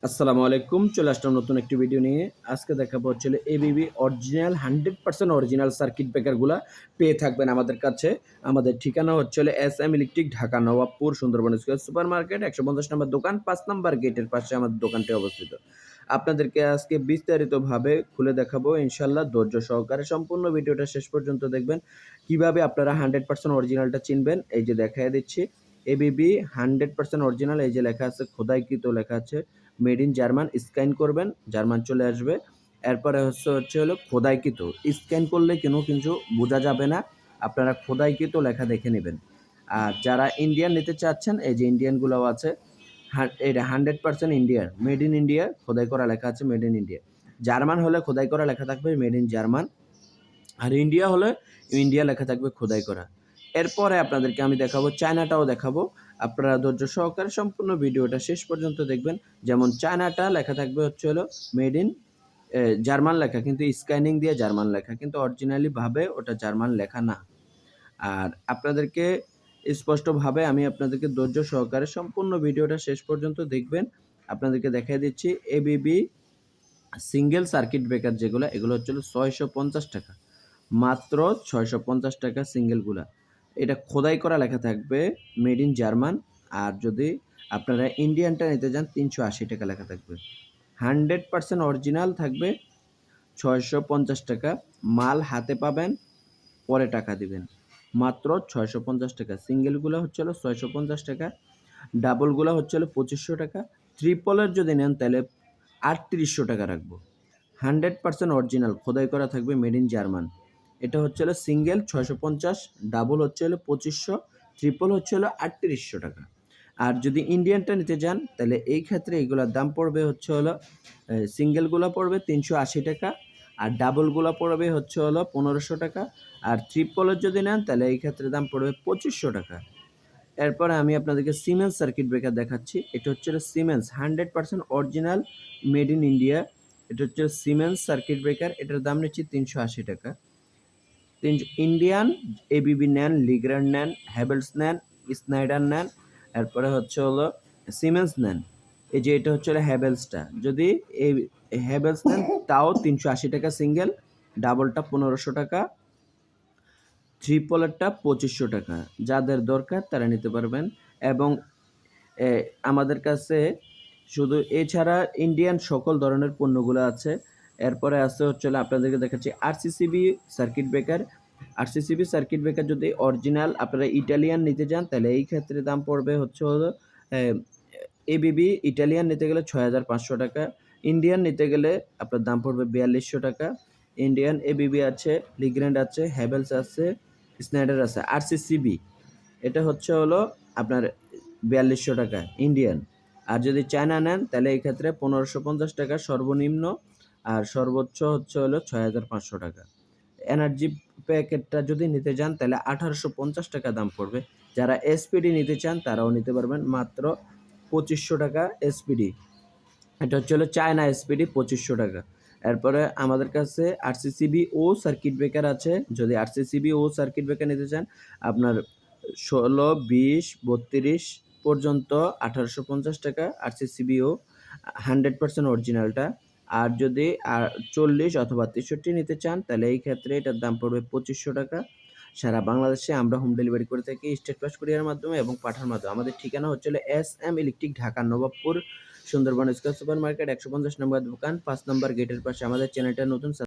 আসসালামু আলাইকুম। চলে আসলাম নতুন একটি ভিডিও নিয়ে। আজকে দেখাবো হচ্ছে হলো এবিবি অরিজিনাল 100% অরিজিনাল সার্কিট ব্রেকারগুলা পেয়ে থাকবেন আমাদের কাছে। আমাদের ঠিকানা হচ্ছে হলো SM electric, Dhaka Nawabpur, Sundarban square super market, ১৫০ নম্বর দোকান, ৫ নাম্বার গেটের পাশে আমাদের দোকানটি অবস্থিত। আপনাদেরকে আজকে বিস্তারিতভাবে খুলে দেখাবো ইনশাআল্লাহ। ধৈর্য সহকারে সম্পূর্ণ ভিডিওটা শেষ পর্যন্ত দেখবেন। কিভাবে আপনারা 100% অরিজিনালটা চিনবেন, এই যে দেখাইয়া দিচ্ছি। এবিবি 100% অরিজিনাল, এই যে লেখা আছে, খোদাইকৃত লেখা আছে। মেড ইন জার্মান, স্ক্যান করবেন, জার্মান চলে আসবে। এরপরে হচ্ছে হলো খোদাইকৃত। স্ক্যান করলে কিন্তু বোঝা যাবে না, আপনারা খোদাইকৃত লেখা দেখে নেবেন। আর যারা ইন্ডিয়ান নিতে চাচ্ছেন, এই যে ইন্ডিয়ানগুলোও আছে। এটা 100% ইন্ডিয়ান, মেড ইন ইন্ডিয়া, খোদাই করা লেখা আছে মেড ইন ইন্ডিয়া। জার্মান হলে খোদাই করা লেখা থাকবে মেড ইন জার্মান, আর ইন্ডিয়া হলে ইন্ডিয়া লেখা থাকবে খোদাই করা। এরপরে আপনাদেরকে আমি দেখাবো, চায়নাটাও দেখাবো। আপনারা ধৈর্য সহকারে সম্পূর্ণ ভিডিওটা শেষ পর্যন্ত দেখবেন। যেমন চায়নাটা লেখা থাকবে হচ্ছে হলো মেড ইন জার্মান লেখা, কিন্তু স্ক্যানিং দিয়ে জার্মান লেখা, কিন্তু অরিজিনালি ভাবে ওটা জার্মান লেখা না। আর আপনাদেরকে স্পষ্টভাবে আমি আপনাদেরকে ধৈর্য সহকারে সম্পূর্ণ ভিডিওটা শেষ পর্যন্ত দেখবেন। আপনাদেরকে দেখাই দিচ্ছি এবিবি সিঙ্গেল সার্কিট ব্রেকার যেগুলো, এগুলো হচ্ছে ৬৫০ টাকা, মাত্র ৬৫০ টাকা সিঙ্গেলগুলা। এটা খোদাই করা লেখা থাকবে মেড ইন জার্মান। আর যদি আপনারা ইন্ডিয়ানটা নিতে যান ৩৮০ টাকা লেখা থাকবে। 100% অরিজিনাল থাকবে ৬৫০ টাকা। মাল হাতে পাবেন, পরে টাকা দিবেন। মাত্র ৬৫০ টাকা। সিঙ্গেলগুলো হচ্ছে হলো ৬৫০ টাকা, ডাবলগুলো হচ্ছে হলো ২৫০০ টাকা। ট্রিপলের যদি নেন তাহলে ৩৮০০ টাকা রাখবো। 100% অরিজিনাল, খোদাই করা থাকবে মেড ইন জার্মান। এটা হচ্ছে হলো সিঙ্গেল ৬৫০, ডাবল হচ্ছে হলো ২৫০০, ট্রিপল হচ্ছে হলো ৩৮০০ টাকা। আর যদি ইন্ডিয়ানটা নিতে যান তাহলে এই ক্ষেত্রে এগুলোর দাম পড়বে হচ্ছে হলো, সিঙ্গেলগুলো পড়বে ৩৮০ টাকা, আর ডাবলগুলো পড়বে হচ্ছে হলো ১৫০০ টাকা, আর ট্রিপলের যদি নেন তাহলে এই ক্ষেত্রে দাম পড়বে ২৫০০ টাকা। এরপরে আমি আপনাদেরকে সিমেন্স সার্কিট ব্রেকার দেখাচ্ছি। এটা হচ্ছে siemens 100% original, made in India. এটা হচ্ছে সিমেন্স সার্কিট ব্রেকার, এটার দাম নিচ্ছি ৩৮০ টাকা। ইন্ডিয়ান এবিবি নেন, লিগ্রান্ড নেন, হ্যাভেলস নেন, স্নাইডার নেন, এরপরে হচ্ছে হলো সিমেন্স নেন। এই যে এটা হচ্ছে হলো হ্যাভেলসটা, যদি এই হ্যাভেলস নেন তাও ৩৮০ টাকা সিঙ্গেল, ডাবলটা ১৫০০ টাকা, ট্রিপলেরটা ২৫০০ টাকা। যাদের দরকার তারা নিতে পারবেন। এবং আমাদের কাছে শুধু এছাড়া ইন্ডিয়ান সকল ধরনের পণ্যগুলো আছে। এরপরে আছে হচ্ছে হলো আপনাদেরকে দেখাচ্ছি RCCB circuit breaker. RCCB circuit breaker যদি অরিজিনাল আপনারা ইটালিয়ান নিতে যান তাহলে এই ক্ষেত্রে দাম পড়বে হচ্ছে হলো এবিবি ইটালিয়ান নিতে গেলে ৬৫০০ টাকা। ইন্ডিয়ান নিতে গেলে আপনার দাম পড়বে ৪২০০ টাকা। ইন্ডিয়ান এবিবি আছে, লিগ্র্যান্ড আছে, হ্যাভেলস আছে, স্নাইডার আছে। আরসিসিবি এটা হচ্ছে হলো আপনার ৪২০০ টাকা ইন্ডিয়ান। আর যদি চায়না নেন তাহলে এই ক্ষেত্রে ১৫৫০ টাকা সর্বনিম্ন, আর সর্বোচ্চ হচ্ছে হলো ৬৫০০ টাকা। এনার্জি প্যাকেটটা যদি নিতে যান তাহলে ১৮৫০ টাকা দাম পড়বে। যারা এসপিডি নিতে চান তারাও নিতে পারবেন, মাত্র ২৫০০ টাকা এসপিডি। এটা হচ্ছে হলো চায়না এসপিডি, ২৫০০ টাকা। এরপরে আমাদের কাছে আরসিসিবি ও সার্কিট ব্রেকার আছে। যদি আরসিসিবি ও সার্কিট ব্রেকার নিতে চান আপনার ১৬, ২০, ৩২ পর্যন্ত ১৮৫০ টাকা আরসিসিবি ও 100% অরিজিনালটা। আর যদি ৪০ অথবা ৬৩ নিতে চান তাহলে এই ক্ষেত্রে এটার দাম পড়বে ২৫০০ টাকা। সারা বাংলাদেশে আমরা হোম ডেলিভারি করে থাকি স্টেট ফাস্ট কুরিয়ারের মাধ্যমে এবং পাঠার মাধ্যমে। আমাদের ঠিকানা হচ্ছে হলো SM electric, Dhaka Nawabpur, Sundarban square super market, ১৫০ নম্বর দোকান, ৫ নম্বর গেটের পাশে। আমাদের চ্যানেলটা নতুন